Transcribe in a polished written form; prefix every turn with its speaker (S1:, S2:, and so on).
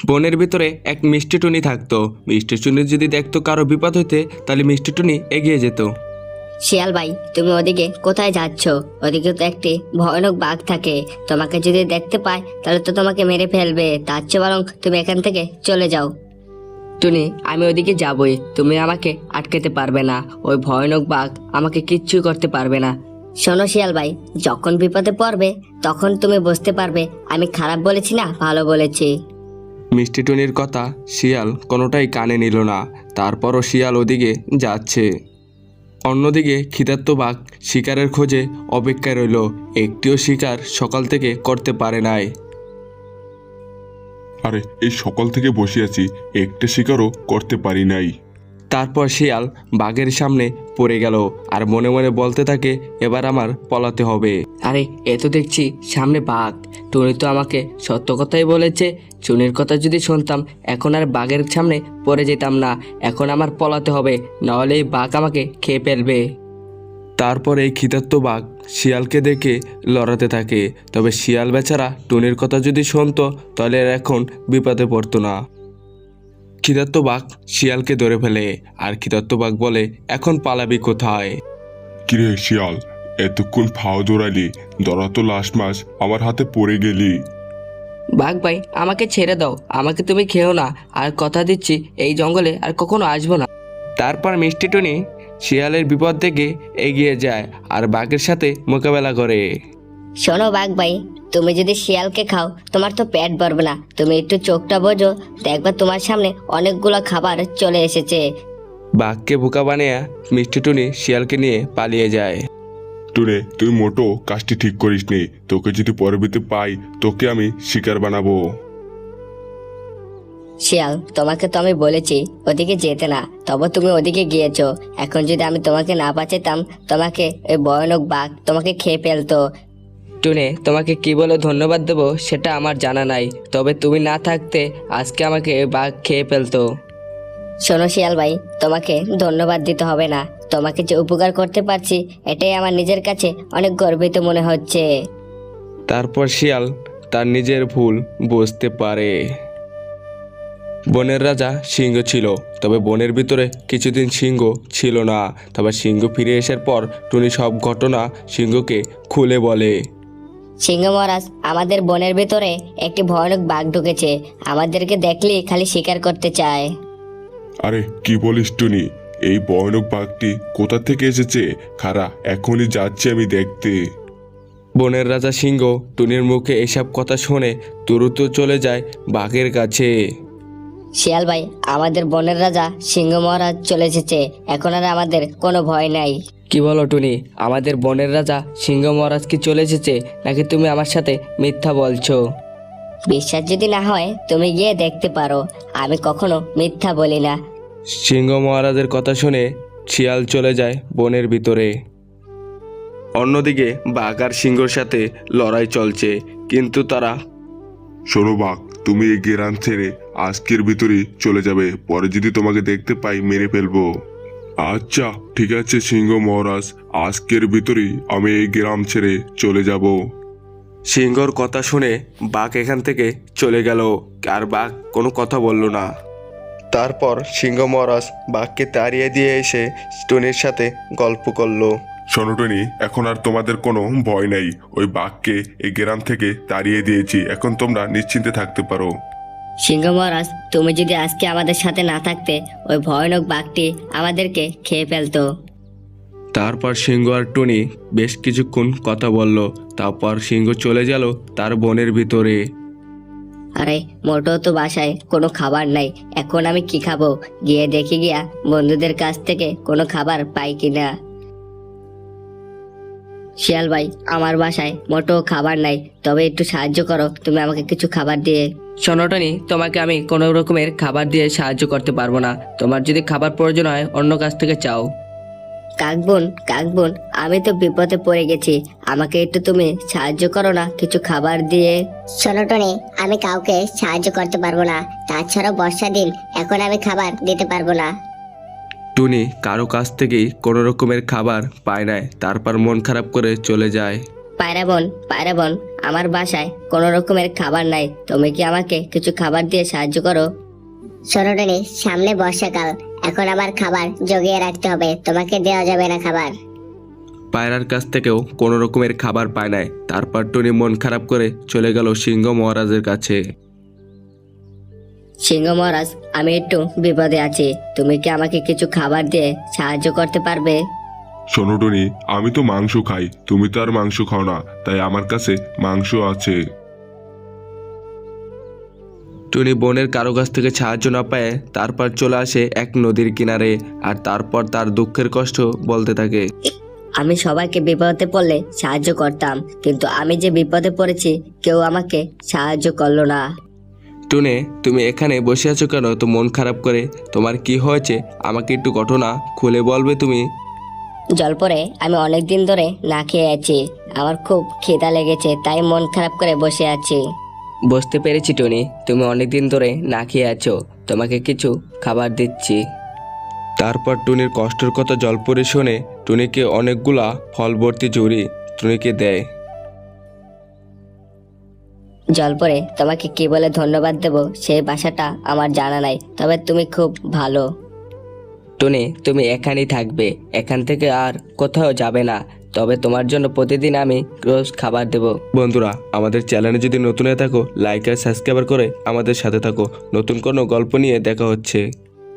S1: বনের ভিতরে এক মিষ্টি টুনি থাকতো। মিষ্টি টুনি যদি দেখতো কারো বিপদ হইতে, তাহলে মিষ্টি টুনি এগিয়ে যেত।
S2: শিয়াল ভাই, তুমি ওদিকে কোথায় যাচ্ছ? ওদিকে তো একটি ভয়ানক বাঘ থাকে। তোমাকে যদি দেখতে পায় তাহলে তো তোমাকে মেরে ফেলবে। তার চেয়ে বরং তুমি এখান থেকে চলে যাও। টুনি, আমি ওদিকে যাবই, তুমি আমাকে আটকাতে পারবে না। ওই ভয়ানক বাঘ আমাকে কিচ্ছু করতে পারবে না। শোনো শিয়াল ভাই, যখন বিপদে পড়বে তখন তুমি বুঝতে পারবে আমি খারাপ বলেছি না ভালো বলেছি।
S1: মিষ্টি টুনির কথা শিয়াল কোনোটাই কানে নিল না। তারপরও শিয়াল ওদিকে যাচ্ছে। অন্যদিকে ক্ষিধার্ত বাঘ শিকারের খোঁজে অপেক্ষায় রইল। একটিও শিকার সকাল থেকে করতে পারে নাই।
S3: আরে এই সকাল থেকে বসে আছি, একটা শিকারও করতে পারি নাই।
S1: তারপর শিয়াল বাঘের সামনে পড়ে গেল আর মনে মনে বলতে থাকে, এবার আমার পলাতে হবে।
S2: আরে এ তো দেখছি সামনে বাঘ। টুনি তো আমাকে সত্য কথাই বলেছে। টুনির কথা যদি শুনতাম এখন আর বাঘের সামনে পড়ে যেতাম না। এখন আমার পলাতে হবে, নাহলে এই বাঘ আমাকে খেয়ে ফেলবে।
S1: তারপর এই ক্ষিধার্ত বাঘ শিয়ালকে দেখে লড়াতে থাকে। তবে শিয়াল বেচারা টুনির কথা যদি শুনতো তাহলে আর এখন বিপদে পড়তো না। ক্ষিধার্ত বাঘ শিয়ালকে ধরে ফেলে আর ক্ষিধার্ত বাঘ বলে, এখন পালাবি কোথায়?
S3: কিরে শিয়াল, এতক্ষণ ফাও দৌড়ালি, দৌড়া তো লাস্ট মাস আমার হাতে পড়ে গেলি।
S2: বাঘ ভাই, আমাকে ছেড়ে দাও, আমাকে তুমি খেও না। আর কথা দিচ্ছি এই জঙ্গলে আর কখনো আসবো না।
S1: তারপর মিষ্টি টুনি শিয়ালের বিপদ থেকে এগিয়ে যায় আর বাঘের সাথে মোকাবেলা করে।
S2: শোনো বাঘ ভাই, তুমি যদি শিয়ালকে খাও তোমার তো পেট ভরবে না। তুমি একটু চোখটা বোঝো, দেখবা তোমার সামনে অনেকগুলো খাবার চলে এসেছে।
S1: বাঘকে বোকা বানিয়ে মিষ্টি টুনি শিয়ালকে নিয়ে পালিয়ে যায়।
S3: টুনে, তুই মোটো কাজটি ঠিক করিস নি। তোকে যদি পরবর্তীতে পাই তোকে আমি শিকার বানাবো।
S2: শিয়াল, তোমাকে তো আমি বলেছি ওদিকে যেতে না, তবে তুমি ওদিকে গিয়েছো। এখন যদি আমি তোমাকে না বাঁচাতাম তোমাকে ওই ভয়ানক বাঘ তোমাকে খেয়ে ফেলতো। টুনে, তোমাকে কি বলে ধন্যবাদ দেবো সেটা আমার জানা নাই, তবে তুমি না থাকতে আজকে আমাকে বাঘ খেয়ে ফেলতো। শোনো শিয়াল ভাই, তোমাকে ধন্যবাদ দিতে হবে না। তোমাকে যে উপকার করতে পারছি এটাই আমার নিজের কাছে অনেক গর্বিত মনে হচ্ছে।
S1: তারপর শিয়াল তার নিজের ভুল বুঝতে পারে। বনের রাজা সিংহ ছিল, তবে বনের ভিতরে কিছুদিন সিংহ ছিল না। তবে সিংহ ফিরে আসার পর টুনি সব ঘটনা সিংহকে খুলে বলে।
S2: সিংহ মহারাজ, আমাদের বনের ভিতরে একটি ভয়ানক বাঘ ঢুকেছে। আমাদেরকে দেখলেই খালি শিকার করতে চায়।
S3: আরে কি বলিস টুনি, এই ভয়ানক বাঘটি কোথা থেকে এসেছে? খারা, এখনই যাচ্ছি আমি দেখতে।
S1: বনের রাজা সিংহ টুনির মুখে এসব কথা শুনে দ্রুত চলে যায় বাঘের কাছে।
S2: শিয়াল ভাই, আমাদের বনের রাজা সিংহ মহারাজ চলে এসেছে। এখন আর আমাদের কোনো ভয় নাই। কি বলো টুনি, আমাদের বনের রাজা সিংহ মহারাজ কি চলে এসেছে, নাকি তুমি আমার সাথে মিথ্যা বলছো? বিশ্বাস যদি না হয় তুমি গিয়ে দেখতে পারো, আমি কখনো মিথ্যা বলি না।
S1: সিংহ মহারাজের কথা শুনে শিয়াল চলে যায় বনের ভিতরে। অন্যদিকে বাঘ আর সিংহর সাথে লড়াই চলছে, কিন্তু তারা
S3: শোনো বাঘ, তুমি এই গ্রাম ছেড়ে আজকের ভিতরেই চলে যাবে। পরে যদি তোমাকে দেখতে পাই মেরে ফেলবো। আচ্ছা ঠিক আছে সিংহ মহারাজ, আজকের ভিতরেই আমি এই গ্রাম ছেড়ে চলে যাব।
S1: সিংহর কথা শুনে বাঘ এখান থেকে চলে গেল আর বাঘ কোনো কথা বলল না। তারপর সিংহ মহারাজ বাঘকে তাড়িয়ে দিয়ে এসে টুনির সাথে গল্প করলো।
S3: শোনো টুনি, এখন আর তোমাদের কোনো ভয় নাই। ওই বাঘকে এই গ্রাম থেকে তাড়িয়ে দিয়েছি, এখন তোমরা নিশ্চিন্তে থাকতে পারো।
S2: সিংহ মহারাজ, তুমি যদি আজকে আমাদের সাথে না থাকতে ওই ভয়ানক বাঘটি আমাদেরকে খেয়ে ফেলতো।
S1: তারপর সিংহ আর টুনি বেশ কিছুক্ষণ কথা বলল। তারপর সিংহ চলে গেল তার বনের ভিতরে।
S2: আরে মোটো তো বাসায় কোনো খাবার নাই, এখন আমি কি খাবো? গিয়ে দেখি গিয়া বন্ধুদের কাছ থেকে কোনো খাবার পাই কিনা। শিয়াল ভাই, আমার বাসায় মোটো খাবার নাই, তবে একটু সাহায্য করো তুমি আমাকে কিছু খাবার দিয়ে। শোনো টনি, তোমাকে আমি কোনো রকমের খাবার দিয়ে সাহায্য করতে পারবো না। তোমার যদি খাবার প্রয়োজন হয় অন্য কাছ থেকে চাও। কাকবুন, কাকবুন, আমি তো বিপদে পড়ে গেছি, আমাকে একটু তুমি সাহায্য করো না কিছু খাবার দিয়ে।
S4: শোনো টনি, আমি কাউকে সাহায্য করতে পারবো না। তাছাড়া বর্ষা দিন, এখন আমি খাবার দিতে পারবো না।
S1: টুনি কারো কাছ থেকেই কোনো রকমের খাবার পায় নাই। তারপর মন খারাপ করে চলে যায়।
S2: পায়রা বোন, পায়রা বোন, আমার বাসায় কোনো রকমের খাবার নাই, তুমি কি আমাকে কিছু খাবার দিয়ে সাহায্য করো?
S4: শোনো টুনি, সামনে বর্ষাকাল, এখন আমার খাবার জগিয়ে রাখতে হবে, তোমাকে দেওয়া যাবে না খাবার।
S1: পায়রার কাছ থেকেও কোনো রকমের খাবার পায় নাই। তারপর টুনি মন খারাপ করে চলে গেল সিংহ মহারাজের কাছে।
S2: সিংহ মহারাজ, আমি একটু বিপদে আছি, তুমি কি আমাকে কিছু খাবার দিয়ে সাহায্য করতে পারবে?
S3: শোনো টুনি, আমি তো মাংস খাই, তুমি তো আর মাংস খাও না, তাই আমার কাছে মাংস আছে।
S1: টুনি বনের কারো কাছ থেকে সাহায্য না পায় তারপর চলে আসে এক নদীর কিনারে, আর তারপর তার দুঃখের কষ্ট বলতে থাকে।
S2: আমি সবাইকে বিপদে পড়লে সাহায্য করতাম, কিন্তু আমি যে বিপদে পড়েছি কেউ আমাকে সাহায্য করলো না।
S1: টুনে, তুমি এখানে বসে আছো কেন তো মন খারাপ করে? তোমার কি হয়েছে আমাকে একটু ঘটনা খুলে বলবে তুমি?
S2: জলপরে আমি অনেক দিন ধরে না খেয়ে আছি, আমার খুব খিদা লেগেছে, তাই মন খারাপ করে বসে আছি। বুঝতে পেরেছি টনি, তুমি অনেক দিন ধরে না খেয়ে আছো, তোমাকে কিছু খাবার দিচ্ছি।
S1: তারপর টুনির কষ্টের কথা জলপরি শুনে টুনিকে অনেকগুলা ফল ভর্তি ঝুড়ি টুনিকে দেয়।
S2: জলপরে তোমাকে কি বলে ধন্যবাদ দেব সেই ভাষাটা আমার জানা নাই, তবে তুমি খুব ভালো। টুনি, তুমি এখানেই থাকবে, এখান থেকে আর কোথাও যাবে না, তবে তোমার জন্য প্রতিদিন আমি রোজ খাবার দেব।
S1: বন্ধুরা, আমাদের চ্যানেলে যদি নতুন হয়ে থাকো লাইক আর সাবস্ক্রাইব করে আমাদের সাথে থাকো। নতুন কোনো গল্প নিয়ে দেখা হচ্ছে।